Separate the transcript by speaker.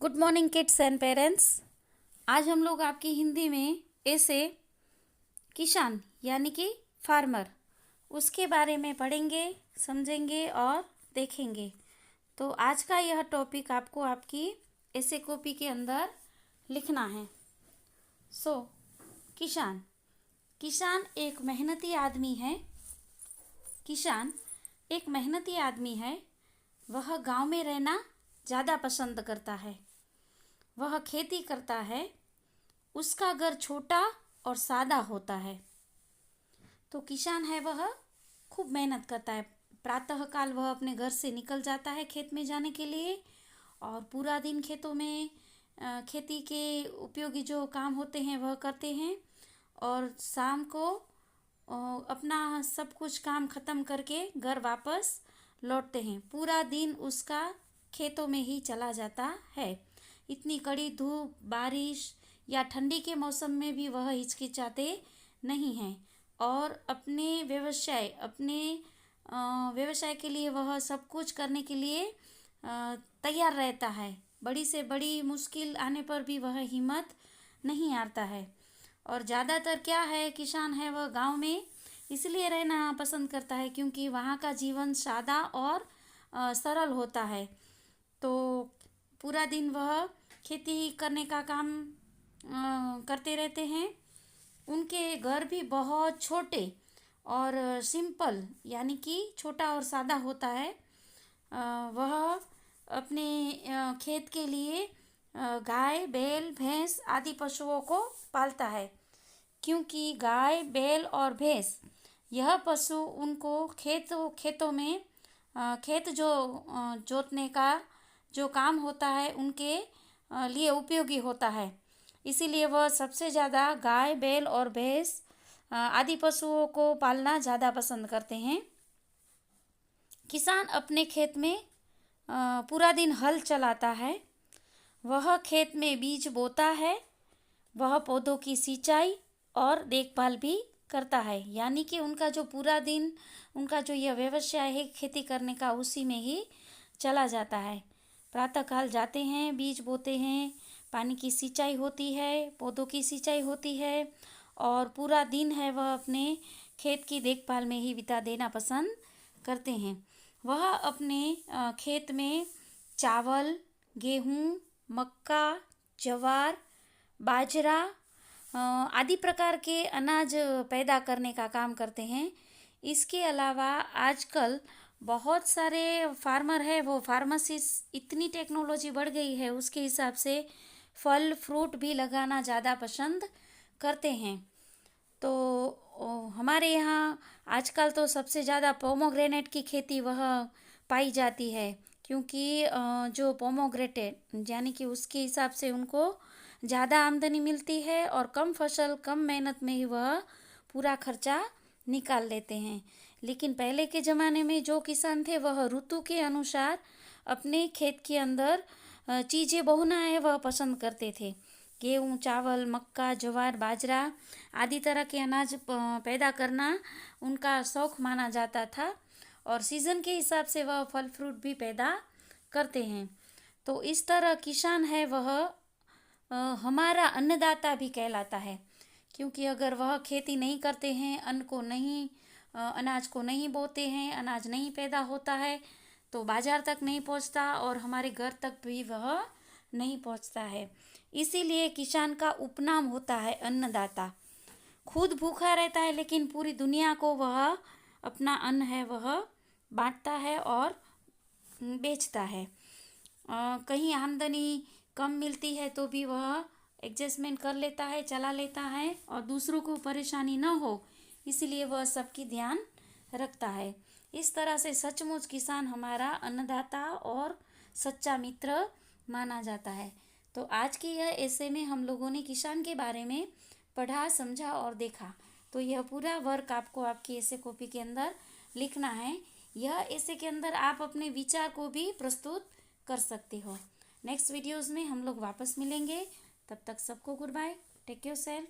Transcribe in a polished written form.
Speaker 1: Good morning kids and parents. आज हम लोग आपकी हिंदी में ऐसे किसान यानी कि फार्मर उसके बारे में पढ़ेंगे, समझेंगे और देखेंगे। तो आज का यह टॉपिक आपको आपकी ऐसे कॉपी के अंदर लिखना है। किसान किसान एक मेहनती आदमी है। किसान एक मेहनती आदमी है। वह गांव में रहना ज़्यादा पसंद करता है। वह खेती करता है। उसका घर छोटा और सादा होता है। तो किसान है वह खूब मेहनत करता है। प्रातःकाल वह अपने घर से निकल जाता है खेत में जाने के लिए और पूरा दिन खेतों में खेती के उपयोगी जो काम होते हैं वह करते हैं और शाम को अपना सब कुछ काम ख़त्म करके घर वापस लौटते हैं। पूरा दिन उसका खेतों में ही चला जाता है। इतनी कड़ी धूप, बारिश या ठंडी के मौसम में भी वह हिचकिचाते नहीं हैं और अपने व्यवसाय के लिए वह सब कुछ करने के लिए तैयार रहता है। बड़ी से बड़ी मुश्किल आने पर भी वह हिम्मत नहीं हारता है। और ज़्यादातर क्या है, किसान है वह गांव में इसलिए रहना पसंद करता है क्योंकि वहाँ का जीवन सादा और सरल होता है। तो पूरा दिन वह खेती करने का काम करते रहते हैं। उनके घर भी बहुत छोटे और सिंपल यानी कि छोटा और सादा होता है। वह अपने खेत के लिए गाय, बैल, भैंस आदि पशुओं को पालता है क्योंकि गाय, बैल और भैंस यह पशु उनको खेतों में खेत जोतने का जो काम होता है उनके लिए उपयोगी होता है। इसीलिए वह सबसे ज़्यादा गाय, बैल और भैंस आदि पशुओं को पालना ज़्यादा पसंद करते हैं। किसान अपने खेत में पूरा दिन हल चलाता है। वह खेत में बीज बोता है। वह पौधों की सिंचाई और देखभाल भी करता है। यानी कि उनका जो पूरा दिन उनका जो यह व्यवसाय है खेती करने का उसी में ही चला जाता है। प्रातःकाल जाते हैं, बीज बोते हैं, पानी की सिंचाई होती है, पौधों की सिंचाई होती है और पूरा दिन है वह अपने खेत की देखभाल में ही बिता देना पसंद करते हैं। वह अपने खेत में चावल, गेहूँ, मक्का, ज्वार, बाजरा आदि प्रकार के अनाज पैदा करने का काम करते हैं। इसके अलावा आजकल बहुत सारे फार्मर है वो फार्मेसिस्ट इतनी टेक्नोलॉजी बढ़ गई है उसके हिसाब से फल फ्रूट भी लगाना ज़्यादा पसंद करते हैं। तो हमारे यहाँ आजकल तो सबसे ज़्यादा पोमोग्रेनेट की खेती वह पाई जाती है क्योंकि जो पोमोग्रेनेट यानी कि उसके हिसाब से उनको ज़्यादा आमदनी मिलती है और कम फसल कम मेहनत में ही वह पूरा खर्चा निकाल लेते हैं। लेकिन पहले के ज़माने में जो किसान थे वह ऋतु के अनुसार अपने खेत के अंदर चीज़ें बोना है वह पसंद करते थे। गेहूँ, चावल, मक्का, ज्वार, बाजरा आदि तरह के अनाज पैदा करना उनका शौक माना जाता था और सीज़न के हिसाब से वह फल फ्रूट भी पैदा करते हैं। तो इस तरह किसान है वह हमारा अन्नदाता भी कहलाता है क्योंकि अगर वह खेती नहीं करते हैं, अनाज को नहीं बोते हैं, अनाज नहीं पैदा होता है तो बाजार तक नहीं पहुंचता और हमारे घर तक भी वह नहीं पहुंचता है। इसीलिए किसान का उपनाम होता है अन्नदाता। खुद भूखा रहता है लेकिन पूरी दुनिया को वह अपना अन्न है वह बांटता है और बेचता है। कहीं आमदनी कम मिलती है तो भी वह एडजस्टमेंट कर लेता है, चला लेता है और दूसरों को परेशानी न हो इसलिए वह सबकी ध्यान रखता है। इस तरह से सचमुच किसान हमारा अन्नदाता और सच्चा मित्र माना जाता है। तो आज के यह ऐसे में हम लोगों ने किसान के बारे में पढ़ा, समझा और देखा। तो यह पूरा वर्क आपको आपकी ऐसे कॉपी के अंदर लिखना है। यह ऐसे के अंदर आप अपने विचार को भी प्रस्तुत कर सकते हो। नेक्स्ट वीडियोज़ में हम लोग वापस मिलेंगे। तब तक सबको goodbye, take care self.